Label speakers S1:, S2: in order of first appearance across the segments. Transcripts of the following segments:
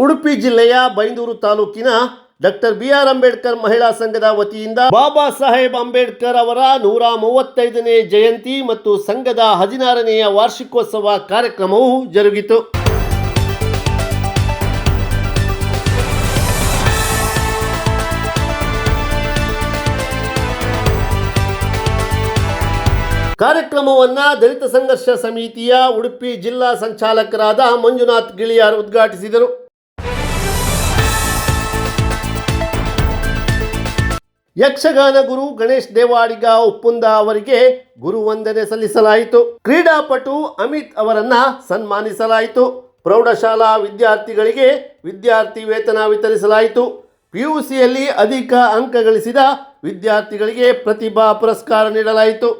S1: ಉಡುಪಿ ಜಿಲ್ಲೆಯ ಬೈಂದೂರು ತಾಲೂಕಿನ doctor B R. Ambedkar ಮಹಿಳಾ ಸಂಘದ ವತಿಯಿಂದ ಬಾಬಾ ಸಾಹೇಬ್ ಅಂಬೇಡ್ಕರ್ ಅವರ 135ನೇ ಜಯಂತಿ ಮತ್ತು ಸಂಘದ 16ನೆಯ ವಾರ್ಷಿಕೋತ್ಸವ ಕಾರ್ಯಕ್ರಮವು ಜರುಗಿತು. ಕಾರ್ಯಕ್ರಮವನ್ನು ದಲಿತ ಸಂಘರ್ಷ ಸಮಿತಿಯ ಉಡುಪಿ ಜಿಲ್ಲಾ ಸಂಚಾಲಕರಾದ ಮಂಜುನಾಥ್ ಗಿಳಿಯಾರ್ ಉದ್ಘಾಟಿಸಿದರು. ಯಕ್ಷಗಾನ ಗುರು ಗಣೇಶ್ ದೇವಾಡಿಗ ಉಪ್ಪುಂದ ಅವರಿಗೆ ಗುರುವಂದನೆ ಸಲ್ಲಿಸಲಾಯಿತು. ಕ್ರೀಡಾಪಟು ಅಮಿತ್ ಅವರನ್ನ ಸನ್ಮಾನಿಸಲಾಯಿತು. ಪ್ರೌಢಶಾಲಾ ವಿದ್ಯಾರ್ಥಿಗಳಿಗೆ ವಿದ್ಯಾರ್ಥಿ ವೇತನ ವಿತರಿಸಲಾಯಿತು. ಪಿಯುಸಿಯಲ್ಲಿ ಅಧಿಕ ಅಂಕ ಗಳಿಸಿದ ವಿದ್ಯಾರ್ಥಿಗಳಿಗೆ ಪ್ರತಿಭಾ ಪುರಸ್ಕಾರ ನೀಡಲಾಯಿತು.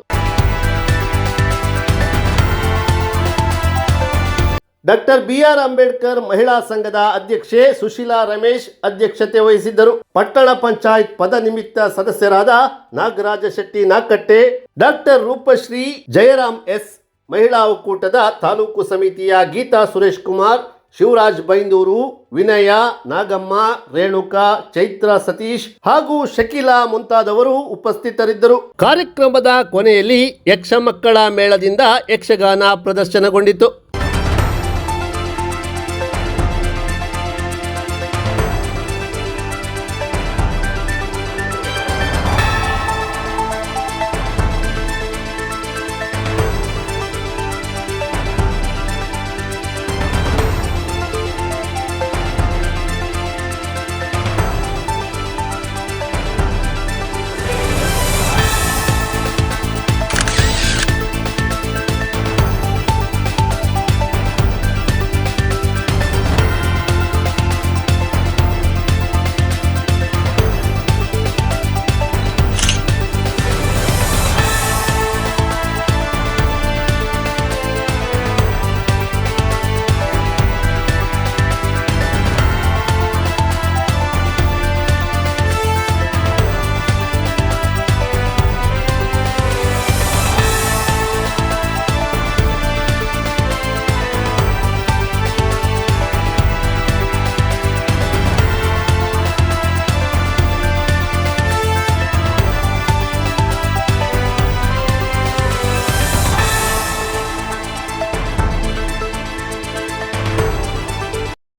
S1: Doctor B R. ಅಂಬೇಡ್ಕರ್ ಮಹಿಳಾ ಸಂಘದ ಅಧ್ಯಕ್ಷೆ ಸುಶೀಲಾ ರಮೇಶ್ ಅಧ್ಯಕ್ಷತೆ ವಹಿಸಿದ್ದರು. ಪಟ್ಟಣ ಪಂಚಾಯತ್ ಪದ ನಿಮಿತ್ತ ಸದಸ್ಯರಾದ ನಾಗರಾಜ ಶೆಟ್ಟಿ ನಾಕಟ್ಟೆ, ಡಾಕ್ಟರ್ ರೂಪಶ್ರೀ, ಜಯರಾಮ್ ಎಸ್, ಮಹಿಳಾ ಒಕ್ಕೂಟದ ತಾಲೂಕು ಸಮಿತಿಯ ಗೀತಾ ಸುರೇಶ್ ಕುಮಾರ್, ಶಿವರಾಜ್ ಬೈಂದೂರು, ವಿನಯ, ನಾಗಮ್ಮ, ರೇಣುಕಾ, ಚೈತ್ರ ಸತೀಶ್ ಹಾಗೂ ಶಕೀಲಾ ಮುಂತಾದವರು ಉಪಸ್ಥಿತರಿದ್ದರು. ಕಾರ್ಯಕ್ರಮದ ಕೊನೆಯಲ್ಲಿ ಯಕ್ಷ ಮಕ್ಕಳ ಮೇಳದಿಂದ ಯಕ್ಷಗಾನ ಪ್ರದರ್ಶನಗೊಂಡಿತು.